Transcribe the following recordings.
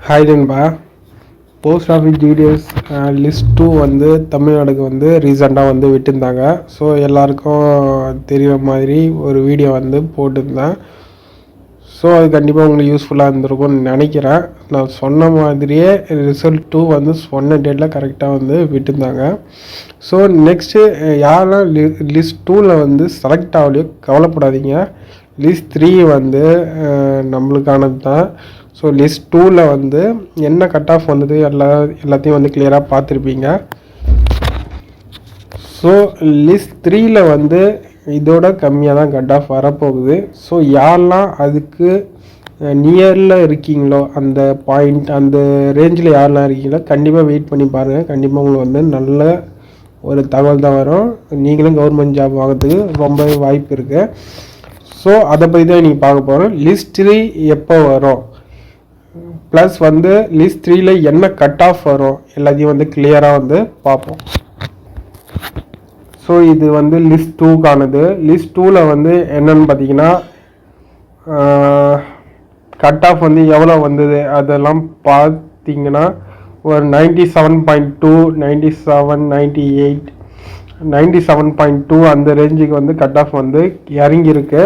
Hi நண்பா. Post office details list 2 வந்து தமிழ்நாடுக்கு வந்து ரீசெண்டாக வந்து விட்டுருந்தாங்க. ஸோ எல்லாருக்கும் தெரிகிற மாதிரி ஒரு வீடியோ வந்து போட்டிருந்தேன். ஸோ அது கண்டிப்பாக உங்களுக்கு யூஸ்ஃபுல்லாக இருந்திருக்கும்னு நினைக்கிறேன். நான் சொன்ன மாதிரியே ரிசல்ட் 2 வந்து சொன்ன டேட்டில் கரெக்டாக வந்து விட்டுருந்தாங்க. ஸோ நெக்ஸ்ட்டு யாரெல்லாம் லிஸ்ட் 2ல் வந்து செலக்ட் ஆகலையோ கவலைப்படாதீங்க. லிஸ்ட் 3 வந்து நம்மளுக்கானது தான். ஸோ லிஸ்ட் 2ல் வந்து என்ன கட் ஆஃப் வந்தது எல்லாத்தையும் வந்து கிளியராக பார்த்துருப்பீங்க. ஸோ லிஸ்ட் 3ல் வந்து இதோட கம்மியாக தான் கட் ஆஃப் வரப்போகுது. ஸோ யாரெல்லாம் அதுக்கு நியரில் இருக்கீங்களோ, அந்த பாயிண்ட் அந்த ரேஞ்சில் யாரெல்லாம் இருக்கீங்களோ கண்டிப்பாக வெயிட் பண்ணி பாருங்கள். கண்டிப்பாக உங்களுக்கு வந்து நல்ல ஒரு தகவல் தான் வரும். நீங்களும் கவர்மெண்ட் ஜாப் வாங்கிறதுக்கு ரொம்பவே வாய்ப்பு இருக்குது. ஸோ அதை பற்றி தான் நீங்கள் பார்க்க போகிறோம். லிஸ்ட் 3 எப்போ வரும், ப்ளஸ் வந்து லிஸ்ட் 3ல் என்ன கட் ஆஃப் வரும், எல்லாத்தையும் வந்து கிளியராக வந்து பார்ப்போம். ஸோ இது வந்து லிஸ்ட் 2க்கானது. லிஸ்ட் 2ல் வந்து என்னென்னு பார்த்தீங்கன்னா கட் ஆஃப் வந்து எவ்வளோ வந்தது அதெல்லாம் பார்த்தீங்கன்னா ஒரு 97.2, 97, 98, 97.2 அந்த ரேஞ்சுக்கு வந்து கட் ஆஃப் வந்து இறங்கியிருக்கு.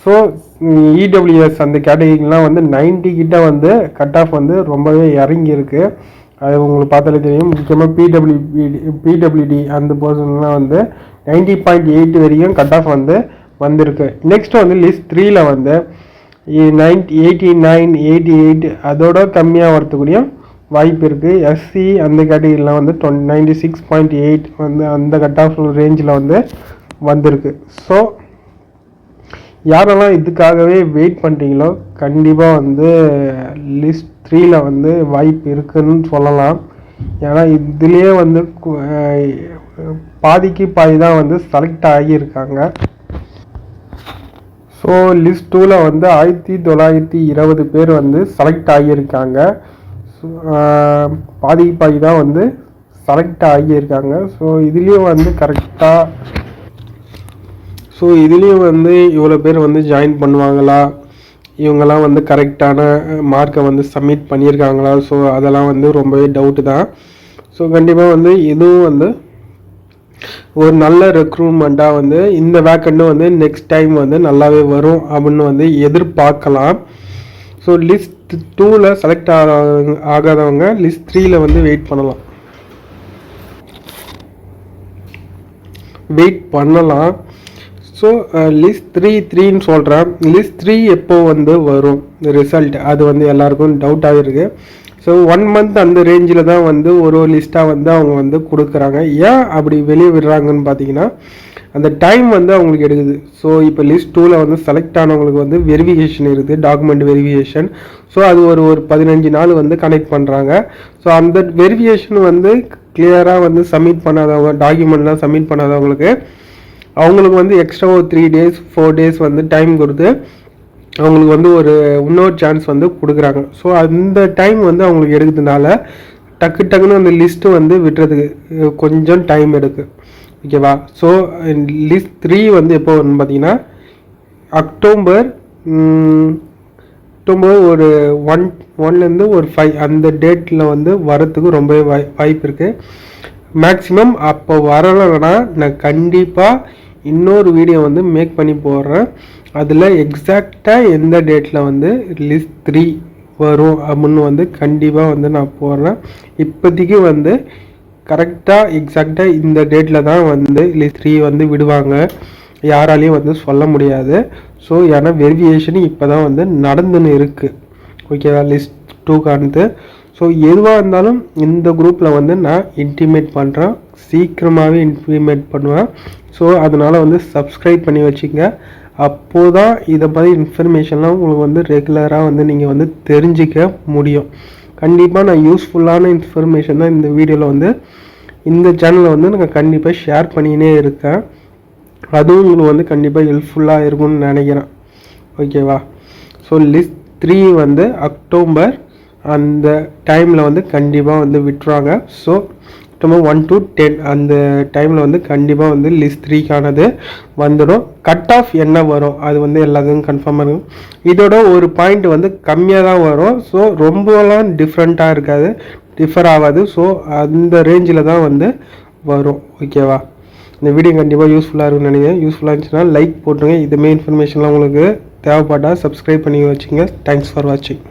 ஸோ இடபிள்யூஎஸ் அந்த கேட்டகரிலாம் வந்து 90 கிட்ட வந்து கட் ஆஃப் வந்து ரொம்பவே இறங்கியிருக்கு. அது உங்களுக்கு பார்த்தாலே தெரியும். முக்கியமாக பிடபிள்யூடி அந்த பர்சன்லாம் வந்து 90.8 வரைக்கும் கட் ஆஃப் வந்து வந்திருக்கு. நெக்ஸ்ட் வந்து லிஸ்ட் 3ல் வந்து 89, 88 அதோட கம்மியாக வரத்துக்கூடிய வாய்ப்பு இருக்குது. எஸ்சி அந்த கேட்டகரிலாம் வந்து 96.8 வந்து அந்த கட் ஆஃப் ரேஞ்சில் வந்து வந்திருக்கு. ஸோ யாரெல்லாம் இதுக்காகவே வெயிட் பண்ணுறீங்களோ கண்டிப்பாக வந்து லிஸ்ட் 3ல் வந்து வாய்ப்பு இருக்குதுன்னு சொல்லலாம். ஏன்னா இதுலேயே வந்து பாதிக்கு பாதி தான் வந்து செலக்ட் ஆகியிருக்காங்க. ஸோ லிஸ்ட் 2ல் வந்து 1920 பேர் வந்து செலக்ட் ஆகியிருக்காங்க. பாதிக்கு பாதி தான் வந்து செலக்ட் ஆகியிருக்காங்க. ஸோ இதுலேயும் வந்து கரெக்டாக இதுலேயும் வந்து இவ்வளோ பேர் வந்து ஜாயின் பண்ணுவாங்களா, இவங்கெல்லாம் வந்து கரெக்டான மார்க்கை வந்து சப்மிட் பண்ணியிருக்காங்களா, ஸோ அதெல்லாம் வந்து ரொம்பவே டவுட்டு தான். ஸோ கண்டிப்பாக வந்து இதுவும் வந்து ஒரு நல்ல ரெக்ரூட்மெண்ட்டாக வந்து இந்த வேக்கண்ட்டும் வந்து நெக்ஸ்ட் டைம் வந்து நல்லாவே வரும் அப்படின்னு வந்து எதிர்பார்க்கலாம். ஸோ லிஸ்ட் 2ல் செலக்ட் ஆகாதவங்க லிஸ்ட் 3ல் வந்து வெயிட் பண்ணலாம். ஸோ லிஸ்ட் 3ன்னு சொல்கிறேன். லிஸ்ட் 3 எப்போ வந்து வரும் ரிசல்ட், அது வந்து எல்லாருக்கும் டவுட்டாக இருக்குது. ஸோ 1 மந்த் அந்த ரேஞ்சில் தான் வந்து ஒரு லிஸ்ட்டாக வந்து அவங்க வந்து கொடுக்குறாங்க. ஏன் அப்படி வெளியே விடுறாங்கன்னு பார்த்தீங்கன்னா அந்த டைம் வந்து அவங்களுக்கு எடுக்குது. ஸோ இப்போ லிஸ்ட் 2ல் வந்து செலக்ட் ஆனவங்களுக்கு வந்து வெரிஃபிகேஷன் இருக்குது, டாக்குமெண்ட் வெரிஃபிகேஷன். ஸோ அது ஒரு 15 நாள் வந்து கனெக்ட் பண்ணுறாங்க. ஸோ அந்த வெரிஃபிகேஷன் வந்து கிளியராக வந்து சப்மிட் பண்ணாதவங்க, டாக்குமெண்ட்லாம் சப்மிட் பண்ணாதவங்களுக்கு அவங்களுக்கு வந்து எக்ஸ்ட்ரா ஒரு 3 days 4 days வந்து டைம் கொடுத்து அவங்களுக்கு வந்து ஒரு இன்னொரு சான்ஸ் வந்து கொடுக்குறாங்க. ஸோ அந்த டைம் வந்து அவங்களுக்கு எடுக்கிறதுனால டக்குன்னு அந்த லிஸ்ட்டு வந்து விட்டுறதுக்கு கொஞ்சம் டைம் எடுக்கு. ஓகேவா? ஸோ லிஸ்ட் 3 வந்து எப்போ வரும்னு பார்த்தீங்கன்னா அக்டோபர் ஒரு 1லேருந்து ஒரு 5 அந்த டேட்டில் வந்து வரத்துக்கு ரொம்பவே வாய்ப்பு இருக்குது. மேக்ஸிமம் அப்போ வரலைன்னா நான் கண்டிப்பாக இன்னொரு வீடியோ வந்து மேக் பண்ணி போடுறேன். அதில் எக்ஸாக்டாக எந்த டேட்டில் வந்து லிஸ்ட் 3 வரும் அப்படின்னு வந்து கண்டிப்பாக வந்து நான் போடுறேன். இப்போதைக்கு வந்து கரெக்டாக எக்ஸாக்டாக இந்த டேட்டில் தான் வந்து லிஸ்ட் 3 வந்து விடுவாங்க, யாராலையும் வந்து சொல்ல முடியாது. ஸோ ஏன்னா வெரிஃபிகேஷன் இப்போ தான் வந்து நடந்துன்னு இருக்குது. ஓகேவா? லிஸ்ட் 2க்கானது. ஸோ எதுவாக இருந்தாலும் இந்த குரூப்பில் வந்து நான் இன்டிமேட் பண்ணுறேன், சீக்கிரமாகவே இன்டிமேட் பண்ணுவேன். ஸோ அதனால் வந்து சப்ஸ்கிரைப் பண்ணி வச்சுங்க. அப்போது தான் இதை பற்றி இன்ஃபர்மேஷன்லாம் உங்களுக்கு வந்து ரெகுலராக வந்து நீங்கள் வந்து தெரிஞ்சிக்க முடியும். கண்டிப்பாக நான் யூஸ்ஃபுல்லான இன்ஃபர்மேஷன் தான் இந்த வீடியோவில் வந்து இந்த சேனலில் வந்து நான் கண்டிப்பாக ஷேர் பண்ணினே இருக்கேன். அதுவும் உங்களுக்கு வந்து கண்டிப்பாக ஹெல்ப்ஃபுல்லாக இருக்கும்னு நினைக்கிறேன். ஓகேவா? ஸோ லிஸ்ட் 3 வந்து அக்டோபர் அந்த டைமில் வந்து கண்டிப்பாக வந்து விட்டுருவாங்க. ஸோ செப்டம்பர் 1 to 10 அந்த டைமில் வந்து கண்டிப்பாக வந்து லிஸ்ட் 3க்கானது வந்துடும். கட் ஆஃப் என்ன வரும் அது வந்து எல்லாத்துக்கும் கன்ஃபார்மாக இருக்கும். இதோட ஒரு பாயிண்ட் வந்து கம்மியாக தான் வரும். ஸோ ரொம்பலாம் டிஃப்ரெண்ட்டாக இருக்காது, டிஃபர் ஆகாது. ஸோ அந்த ரேஞ்சில் தான் வந்து வரும். ஓகேவா? இந்த வீடியோ கண்டிப்பாக யூஸ்ஃபுல்லாக இருக்கும்னு நினைக்கிறேன். யூஸ்ஃபுல்லாக இருந்துச்சுன்னா லைக் போட்டுருங்க. இதுமாரி இன்ஃபர்மேஷன்லாம் உங்களுக்கு தேவைப்பட்டால் சப்ஸ்கிரைப் பண்ணி வச்சுங்க. தேங்க்ஸ் ஃபார் வாட்சிங்.